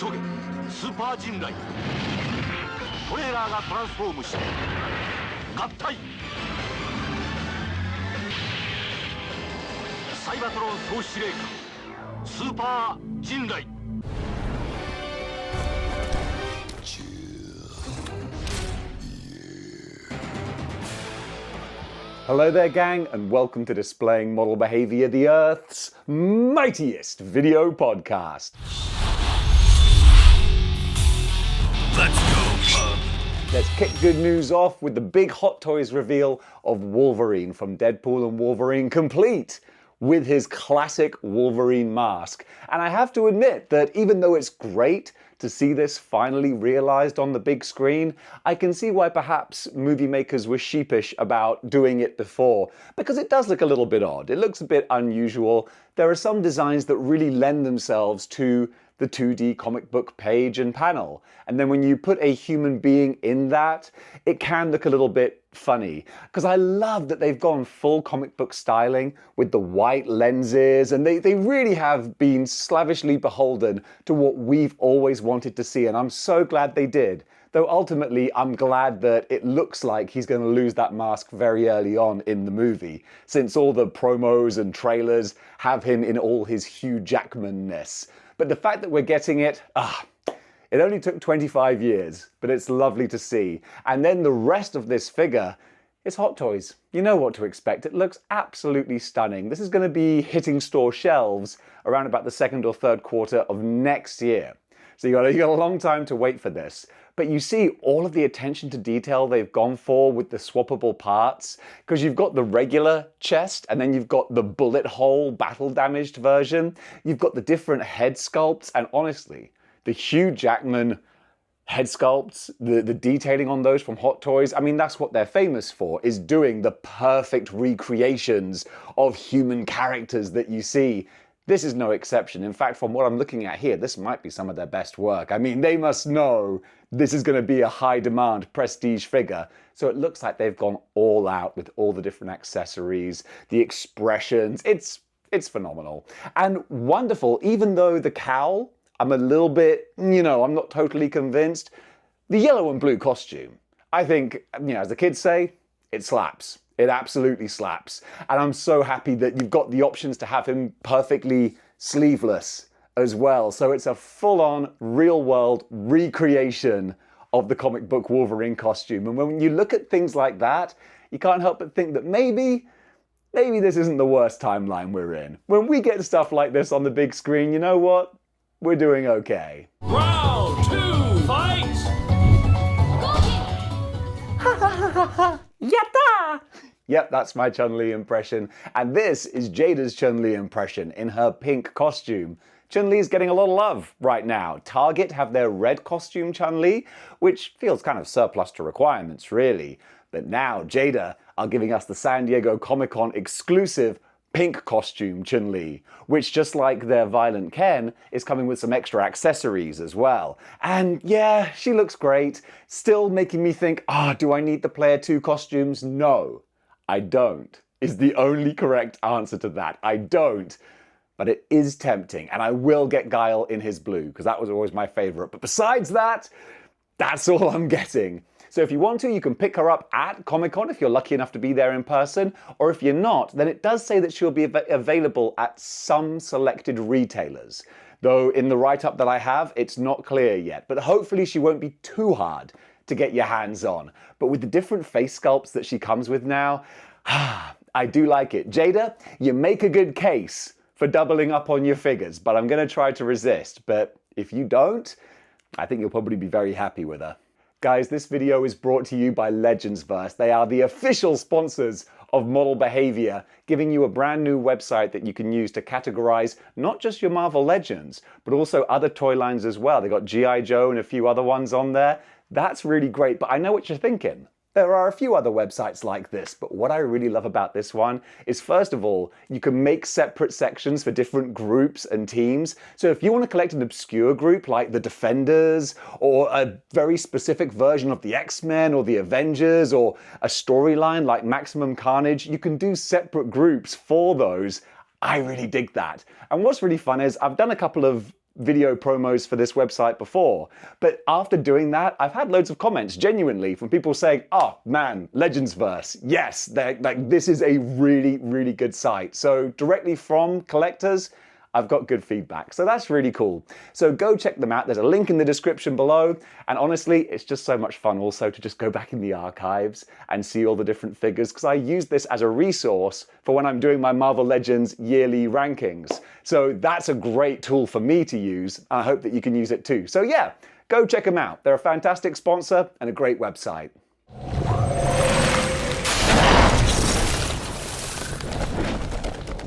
急げスーパー人雷トレーラーがトランスフォームして合体サイバトロン総司令官スーパー人雷 Hello there, gang, and welcome to Displaying Model Behaviour, the Earth's mightiest video podcast. Let's go, pup. Let's kick good news off with the big Hot Toys reveal of Wolverine from Deadpool and Wolverine complete with his classic Wolverine mask. And I have to admit that even though it's great to see this finally realized on the big screen, I can see why perhaps movie makers were sheepish about doing it before, because it does look a little bit odd. It looks a bit unusual. There are some designs that really lend themselves to the 2D comic book page and panel. And then when you put a human being in that, it can look a little bit funny. Because I love that they've gone full comic book styling with the white lenses, and they really have been slavishly beholden to what we've always wanted to see, and I'm so glad they did. Though ultimately, I'm glad that it looks like he's going to lose that mask very early on in the movie, since all the promos and trailers have him in all his Hugh Jackman-ness. But the fact that we're getting it, it only took 25 years, but it's lovely to see. And then the rest of this figure is Hot Toys. You know what to expect. It looks absolutely stunning. This is going to be hitting store shelves around about the second or third quarter of next year. So you got a long time to wait for this. But you see all of the attention to detail they've gone for with the swappable parts, because you've got the regular chest and then you've got the bullet hole battle damaged version. You've got the different head sculpts, and honestly, the Hugh Jackman head sculpts, the detailing on those from Hot Toys, I mean, that's what they're famous for, is doing the perfect recreations of human characters that you see. This is no exception. In fact, from what I'm looking at here, this might be some of their best work. I mean, they must know this is going to be a high-demand prestige figure. So it looks like they've gone all out with all the different accessories, the expressions. It's phenomenal. And wonderful, even though the cowl, I'm a little bit, I'm not totally convinced. The yellow and blue costume, I think, as the kids say, it slaps. It absolutely slaps. And I'm so happy that you've got the options to have him perfectly sleeveless as well. So it's a full-on, real-world recreation of the comic book Wolverine costume. And when you look at things like that, you can't help but think that maybe this isn't the worst timeline we're in. When we get stuff like this on the big screen, you know what? We're doing okay. Round 2, fight! Yatta! Yep, that's my Chun Li impression. And this is Jada's Chun Li impression in her pink costume. Chun Li's getting a lot of love right now. Target have their red costume Chun Li, which feels kind of surplus to requirements, really. But now Jada are giving us the San Diego Comic-Con exclusive pink costume Chun Li, which, just like their Violent Ken, is coming with some extra accessories as well. And yeah, she looks great. Still making me think, do I need the Player 2 costumes? No, I don't, is the only correct answer to that. I don't. But it is tempting, and I will get Guile in his blue, because that was always my favorite. But besides that, that's all I'm getting. So if you want to, you can pick her up at Comic-Con if you're lucky enough to be there in person, or if you're not, then it does say that she'll be available at some selected retailers. Though in the write-up that I have, it's not clear yet, but hopefully she won't be too hard to get your hands on. But with the different face sculpts that she comes with now, I do like it. Jada, you make a good case for doubling up on your figures, but I'm going to try to resist. But if you don't, I think you'll probably be very happy with her. Guys, this video is brought to you by Legendsverse. They are the official sponsors of Model Behaviour, giving you a brand new website that you can use to categorize not just your Marvel Legends, but also other toy lines as well. They got G.I. Joe and a few other ones on there. That's really great, but I know what you're thinking. There are a few other websites like this, but what I really love about this one is, first of all, you can make separate sections for different groups and teams. So if you want to collect an obscure group like the Defenders, or a very specific version of the X-Men or the Avengers, or a storyline like Maximum Carnage, you can do separate groups for those. I really dig that. And what's really fun is I've done a couple of video promos for this website before. But after doing that, I've had loads of comments, genuinely, from people saying, oh man, Legendsverse, yes, like, this is a really, really good site. So directly from collectors, I've got good feedback. So that's really cool. So go check them out. There's a link in the description below. And honestly, it's just so much fun also to just go back in the archives and see all the different figures, because I use this as a resource for when I'm doing my Marvel Legends yearly rankings. So that's a great tool for me to use. I hope that you can use it too. So yeah, go check them out. They're a fantastic sponsor and a great website.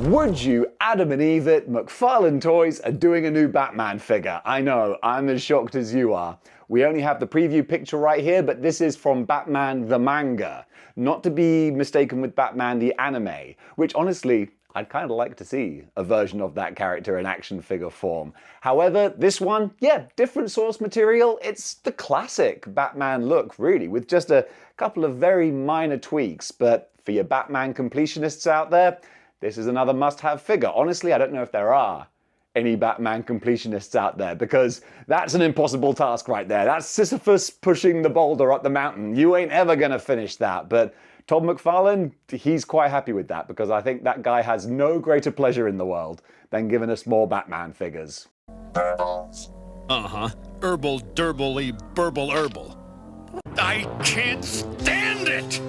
Would you Adam and Eve it, McFarlane Toys are doing a new Batman figure. I know, I'm as shocked as you are. We only have the preview picture right here, but this is from Batman the manga. Not to be mistaken with Batman the anime, which honestly, I'd kind of like to see a version of that character in action figure form. However, this one, yeah, different source material. It's the classic Batman look, really, with just a couple of very minor tweaks. But for your Batman completionists out there, this is another must-have figure. Honestly, I don't know if there are any Batman completionists out there, because that's an impossible task right there. That's Sisyphus pushing the boulder up the mountain. You ain't ever gonna finish that. But Todd McFarlane, he's quite happy with that, because I think that guy has no greater pleasure in the world than giving us more Batman figures. Uh-huh. Herbal, derbly, burble, herbal. I can't stand it!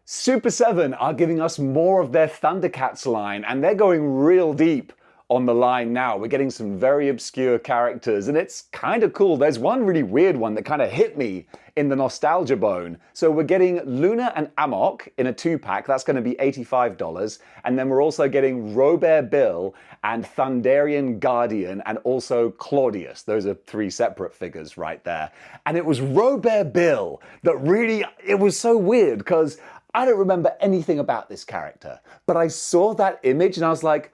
Super 7 are giving us more of their Thundercats line, and they're going real deep on the line now. We're getting some very obscure characters, and it's kind of cool. There's one really weird one that kind of hit me in the nostalgia bone. So we're getting Luna and Amok in a 2-pack. That's going to be $85. And then we're also getting Robert Bill and Thunderian Guardian and also Claudius. Those are 3 separate figures right there. And it was Robert Bill that really, it was so weird, because I don't remember anything about this character, but I saw that image and I was like,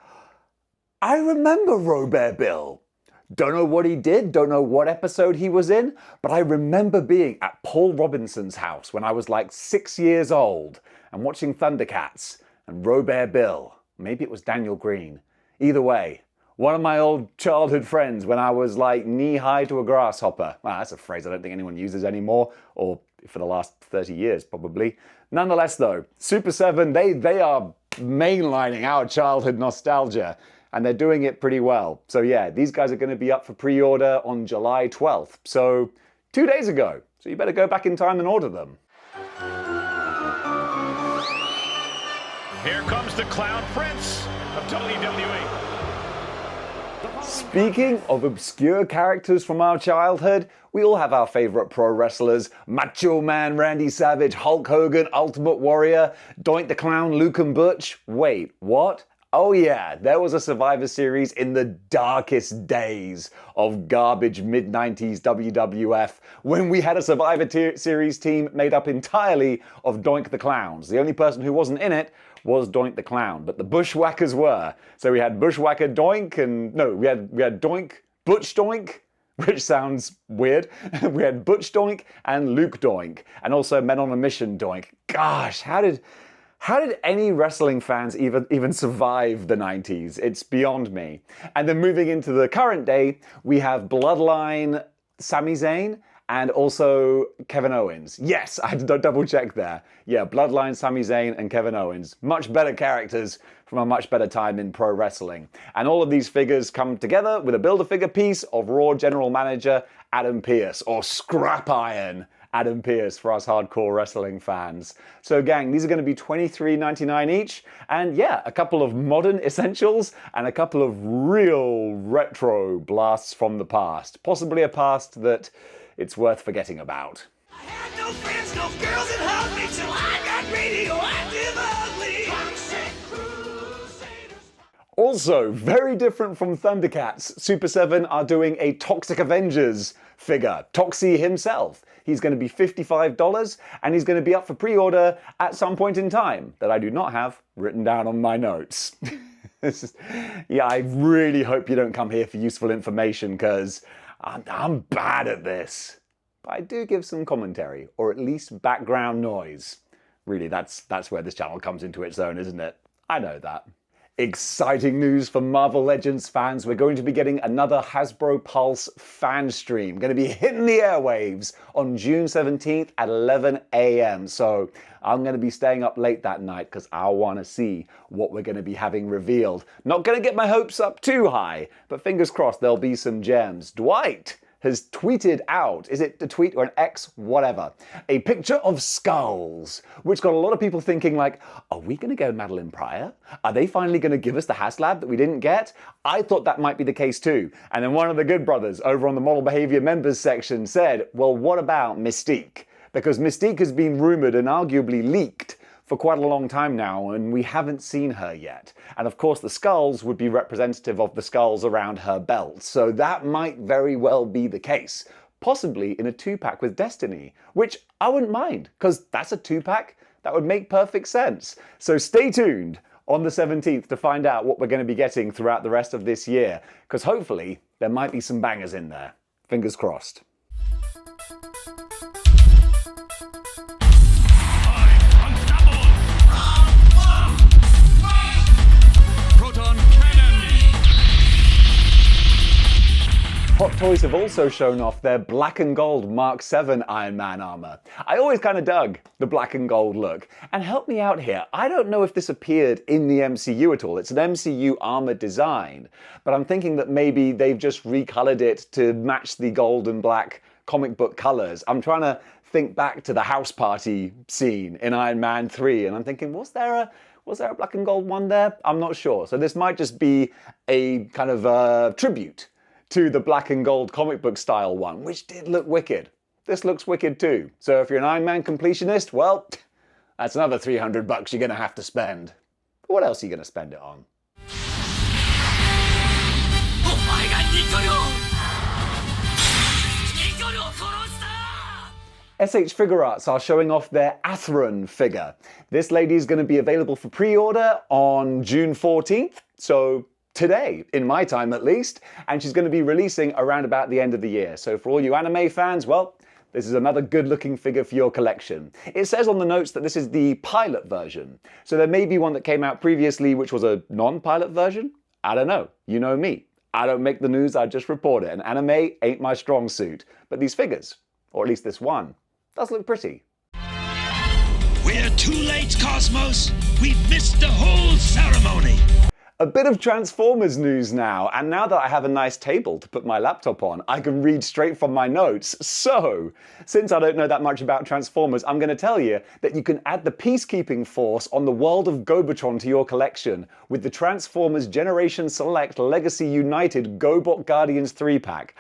I remember Robert Bill. Don't know what he did, don't know what episode he was in, but I remember being at Paul Robinson's house when I was like 6 years old and watching Thundercats and Robert Bill. Maybe it was Daniel Green. Either way, one of my old childhood friends when I was like knee-high to a grasshopper. Well, that's a phrase I don't think anyone uses anymore, or for the last 30 years probably. Nonetheless though, Super 7, they are mainlining our childhood nostalgia, and they're doing it pretty well. So yeah, these guys are going to be up for pre-order on July 12th. So 2 days ago. So you better go back in time and order them. Here comes the Clown Prince of WWE. Speaking of obscure characters from our childhood, we all have our favorite pro wrestlers. Macho Man Randy Savage, Hulk Hogan, Ultimate Warrior, Doink the Clown, Luke and Butch. Wait, what? Oh yeah, there was a Survivor Series in the darkest days of garbage mid-90s WWF when we had a Survivor Series team made up entirely of Doink the Clowns. The only person who wasn't in it was Doink the Clown, but the Bushwhackers were. So we had Bushwhacker Doink and, no, we had Doink, Butch Doink, which sounds weird. We had Butch Doink and Luke Doink, and also Men on a Mission Doink. Gosh, how did any wrestling fans even survive the 90s? It's beyond me. And then moving into the current day, we have Bloodline Sami Zayn and also Kevin Owens. Yes, I had to double check there. Yeah, Bloodline Sami Zayn and Kevin Owens. Much better characters from a much better time in pro wrestling. And all of these figures come together with a Build-A-Figure piece of Raw General Manager Adam Pearce, or Scrap Iron Adam Pearce for us hardcore wrestling fans. So gang, these are going to be $23.99 each, and yeah, a couple of modern essentials and a couple of real retro blasts from the past. Possibly a past that it's worth forgetting about. I had no friends, no girls that hugged me till I got radioactive ugly. Also, very different from Thundercats, Super 7 are doing a Toxic Avengers figure. Toxie himself. He's going to be $55 and he's going to be up for pre-order at some point in time that I do not have written down on my notes. Yeah, I really hope you don't come here for useful information because I'm bad at this. But I do give some commentary, or at least background noise. Really, that's where this channel comes into its own, isn't it? I know that. Exciting news for Marvel Legends fans. We're going to be getting another Hasbro Pulse fan stream. Going to be hitting the airwaves on June 17th at 11 a.m. So I'm going to be staying up late that night because I want to see what we're going to be having revealed. Not going to get my hopes up too high, but fingers crossed there'll be some gems. Dwight has tweeted out, is it a tweet or an X, whatever, a picture of skulls, which got a lot of people thinking like, are we going to go Madeline Pryor? Are they finally going to give us the HasLab that we didn't get? I thought that might be the case too. And then one of the good brothers over on the Model Behavior members section said, well, what about Mystique? Because Mystique has been rumored and arguably leaked for quite a long time now, and we haven't seen her yet. And of course the skulls would be representative of the skulls around her belt, so that might very well be the case. Possibly in a 2-pack with Destiny, which I wouldn't mind, because that's a 2-pack that would make perfect sense. So stay tuned on the 17th to find out what we're going to be getting throughout the rest of this year, because hopefully there might be some bangers in there. Fingers crossed. Hot Toys have also shown off their black and gold Mark 7 Iron Man armor. I always kind of dug the black and gold look. And help me out here, I don't know if this appeared in the MCU at all. It's an MCU armor design, but I'm thinking that maybe they've just recolored it to match the gold and black comic book colors. I'm trying to think back to the house party scene in Iron Man 3, and I'm thinking, was there a black and gold one there? I'm not sure. So this might just be a kind of tribute to the black and gold comic book style one, which did look wicked. This looks wicked too. So if you're an Iron Man completionist, well, that's another $300 you're gonna have to spend. But what else are you gonna spend it on? SH Figure Arts are showing off their Atheron figure. This lady is going to be available for pre-order on June 14th, so today, in my time at least, and she's going to be releasing around about the end of the year. So for all you anime fans, well, this is another good-looking figure for your collection. It says on the notes that this is the pilot version, so there may be one that came out previously which was a non-pilot version? I don't know. You know me. I don't make the news, I just report it, and anime ain't my strong suit. But these figures, or at least this one, does look pretty. We're too late, Cosmos. We've missed the whole ceremony. A bit of Transformers news now, and now that I have a nice table to put my laptop on, I can read straight from my notes. So, since I don't know that much about Transformers, I'm going to tell you that you can add the Peacekeeping Force on the world of Gobotron to your collection with the Transformers Generation Select Legacy United GoBot Guardians 3-pack.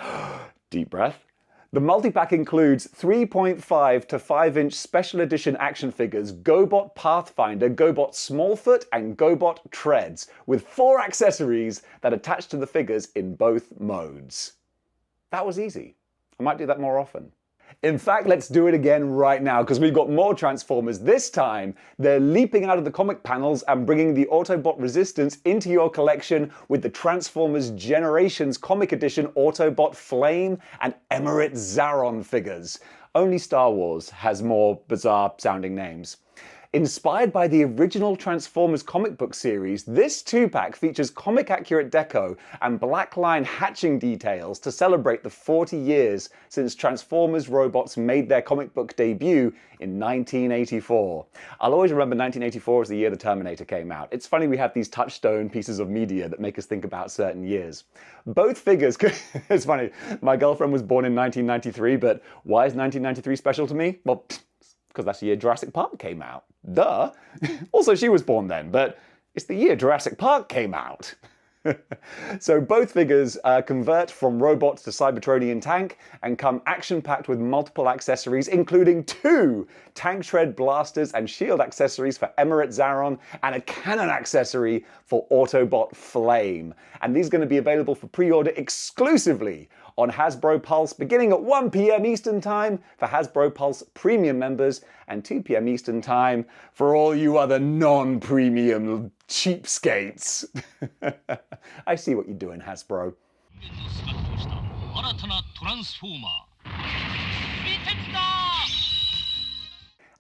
Deep breath. The multi-pack includes 3.5 to 5-inch special edition action figures, GoBot Pathfinder, GoBot Smallfoot, and GoBot Treads, with 4 accessories that attach to the figures in both modes. That was easy. I might do that more often. In fact, let's do it again right now, because we've got more Transformers. This time, they're leaping out of the comic panels and bringing the Autobot Resistance into your collection with the Transformers Generations Comic Edition Autobot Flame and Emirate Zaron figures. Only Star Wars has more bizarre sounding names. Inspired by the original Transformers comic book series, this 2-pack features comic-accurate deco and black line hatching details to celebrate the 40 years since Transformers robots made their comic book debut in 1984. I'll always remember 1984 as the year the Terminator came out. It's funny we have these touchstone pieces of media that make us think about certain years. Both figures, it's funny, my girlfriend was born in 1993, but why is 1993 special to me? Well, because that's the year Jurassic Park came out. Duh. Also, she was born then, but it's the year Jurassic Park came out. So both figures convert from robots to Cybertronian tank and come action-packed with multiple accessories, including 2 tank shred blasters and shield accessories for Emirate Zaron and a cannon accessory for Autobot Flame. And these are going to be available for pre-order exclusively on Hasbro Pulse beginning at 1 p.m. Eastern Time for Hasbro Pulse Premium members and 2 p.m. Eastern Time for all you other non-premium cheapskates. I see what you're doing, Hasbro.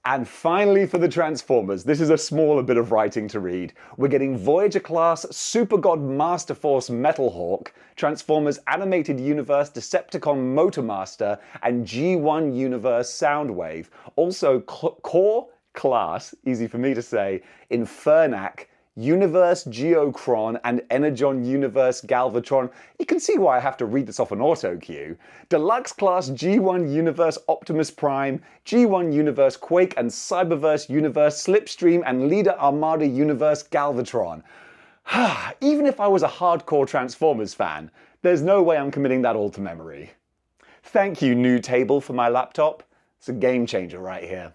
And finally for the Transformers, this is a smaller bit of writing to read. We're getting Voyager-class Super God Master Force Metal Hawk, Transformers Animated Universe Decepticon Motor Master, and G1 Universe Soundwave. Also Core Class, easy for me to say, Infernac, Universe Geocron, and Energon Universe Galvatron. You can see why I have to read this off an auto cue. Deluxe Class G1 Universe Optimus Prime, G1 Universe Quake and Cyberverse Universe Slipstream, and Leader Armada Universe Galvatron. Even if I was a hardcore Transformers fan, there's no way I'm committing that all to memory. Thank you, new table, for my laptop. It's a game changer right here.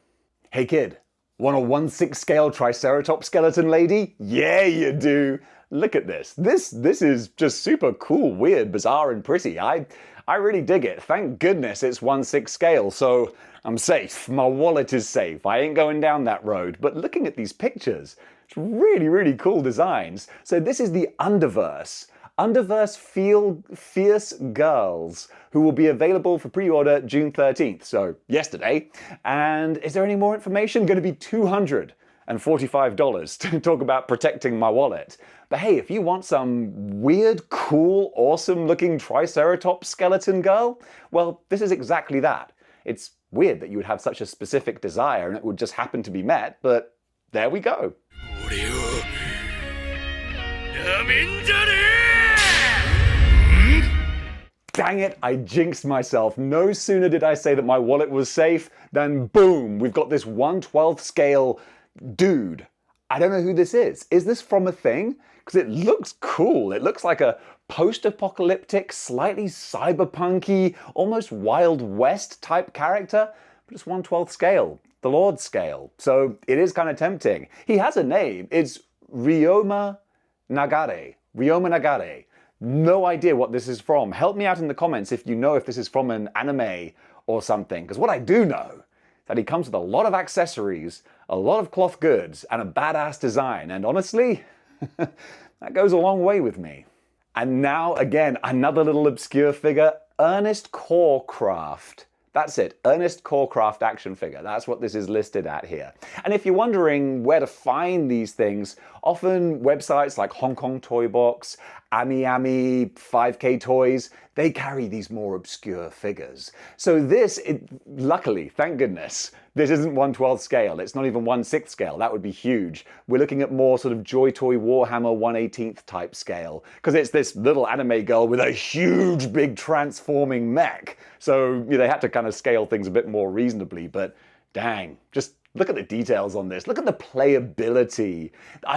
Hey kid, want a 1/6 scale Triceratops skeleton lady? Yeah, you do. Look at this. This is just super cool, weird, bizarre, and pretty. I really dig it. Thank goodness it's 1/6 scale, so I'm safe. My wallet is safe. I ain't going down that road. But looking at these pictures, it's really, really cool designs. So this is the Underverse. Underverse Fierce Girls, who will be available for pre-order June 13th, so yesterday. And is there any more information? Going to be $245 to talk about protecting my wallet. But hey, if you want some weird, cool, awesome-looking Triceratops skeleton girl, well, this is exactly that. It's weird that you would have such a specific desire and it would just happen to be met, but there we go. Dang it, I jinxed myself. No sooner did I say that my wallet was safe, than boom, we've got this 1/12 scale dude. I don't know who this is. Is this from a thing? Because it looks cool. It looks like a post-apocalyptic, slightly cyberpunky, almost Wild West type character, but it's 1/12 scale, the Lord scale. So it is kind of tempting. He has a name. It's Ryoma Nagare. Ryoma Nagare. No idea what this is from. Help me out in the comments if you know if this is from an anime or something. Because what I do know is that he comes with a lot of accessories, a lot of cloth goods, and a badass design. And honestly, that goes a long way with me. And now, again, another little obscure figure, Ernest Corecraft. That's it, Ernest Corecraft action figure. That's what this is listed at here. And if you're wondering where to find these things, often websites like Hong Kong Toy Box, Ami, 5K Toys, they carry these more obscure figures. So this, luckily, thank goodness, this isn't 1/12 scale. It's not even 1/6 scale. That would be huge. We're looking at more sort of Joy Toy Warhammer 1/18 type scale. Because it's this little anime girl with a huge, big transforming mech. So they had to kind of scale things a bit more reasonably. But dang, just look at the details on this. Look at the playability.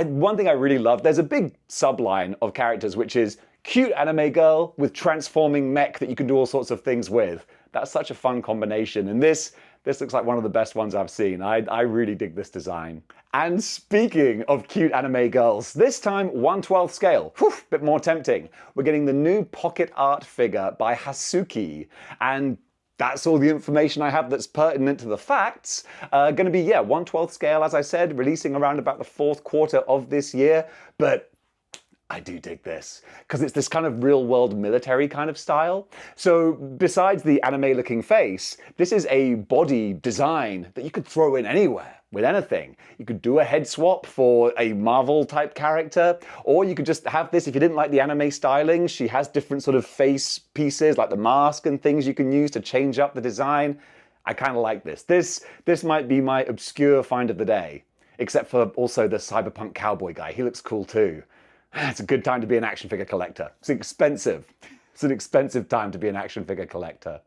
One thing I really love, there's a big subline of characters which is cute anime girl with transforming mech that you can do all sorts of things with. That's such a fun combination. And this looks like one of the best ones I've seen. I really dig this design. And speaking of cute anime girls, this time 1/12 scale. Whew, bit more tempting. We're getting the new pocket art figure by Hasuki. And that's all the information I have that's pertinent to the facts. Gonna be, 1/12 scale, as I said, releasing around about the fourth quarter of this year. But I do dig this, because it's this kind of real-world military kind of style. So besides the anime-looking face, this is a body design that you could throw in anywhere, with anything. You could do a head swap for a Marvel-type character, or you could just have this, if you didn't like the anime styling, she has different sort of face pieces, like the mask and things you can use to change up the design. I kind of like this. This might be my obscure find of the day, except for also the cyberpunk cowboy guy. He looks cool too. It's a good time to be an action figure collector. It's expensive. It's an expensive time to be an action figure collector.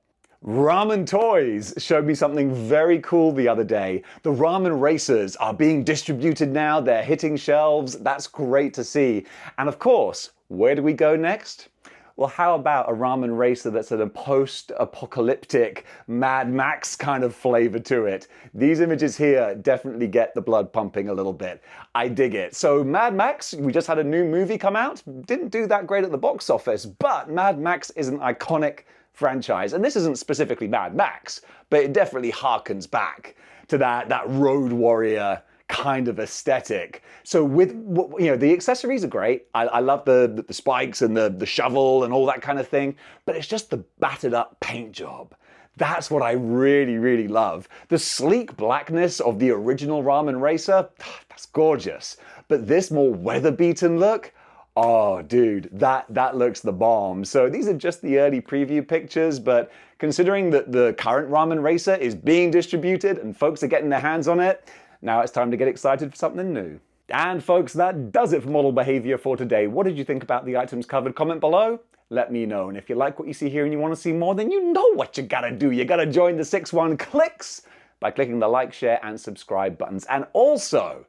Ramen Toys showed me something very cool the other day. The ramen racers are being distributed now. They're hitting shelves. That's great to see. And of course, where do we go next? Well, how about a ramen racer that's at a post-apocalyptic Mad Max kind of flavor to it? These images here definitely get the blood pumping a little bit. I dig it. So Mad Max, we just had a new movie come out. Didn't do that great at the box office, but Mad Max is an iconic franchise. And this isn't specifically Mad Max, but it definitely harkens back to that Road Warrior kind of aesthetic. So with, the accessories are great. I love the spikes and the shovel and all that kind of thing, but it's just the battered up paint job That's what I really, really love. The sleek blackness of the original Ramen Racer, that's gorgeous. But this more weather-beaten look, oh dude, that looks the bomb. So these are just the early preview pictures, but considering that the current Ramen Racer is being distributed and folks are getting their hands on it, now it's time to get excited for something new. And folks, that does it for Model Behavior for today. What did you think about the items covered? Comment below. Let me know. And if you like what you see here and you want to see more, then you know what you gotta do. You gotta join the 6-1 Clicks by clicking the like, share, and subscribe buttons. And also,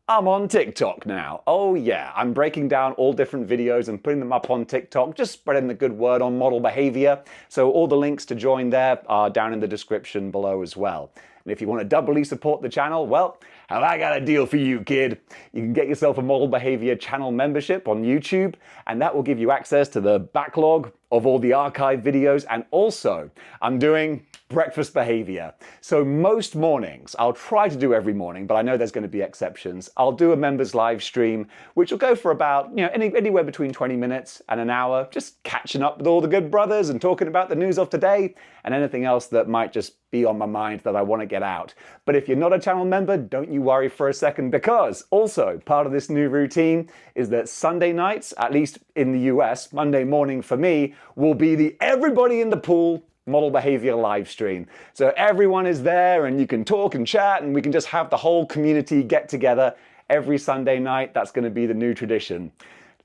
I'm on TikTok now. Oh yeah, I'm breaking down all different videos and putting them up on TikTok, just spreading the good word on Model Behavior. So all the links to join there are down in the description below as well. And if you want to doubly support the channel, well, have I got a deal for you, kid. You can get yourself a Model Behavior channel membership on YouTube, and that will give you access to the backlog of all the archive videos. And also, I'm doing breakfast behavior. So most mornings, I'll try to do every morning, but I know there's going to be exceptions. I'll do a members live stream, which will go for about, anywhere between 20 minutes and an hour, just catching up with all the good brothers and talking about the news of today and anything else that might just be on my mind that I want to get out. But if you're not a channel member, don't you worry for a second, because also part of this new routine is that Sunday nights, at least in the US, Monday morning for me, will be the Everybody in the Pool Model Behavior live stream. So everyone is there and you can talk and chat and we can just have the whole community get together every Sunday night. That's going to be the new tradition.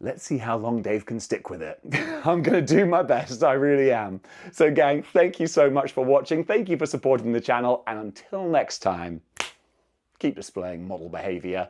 Let's see how long Dave can stick with it. I'm going to do my best, I really am. So gang, thank you so much for watching. Thank you for supporting the channel, and until next time, keep displaying model behavior.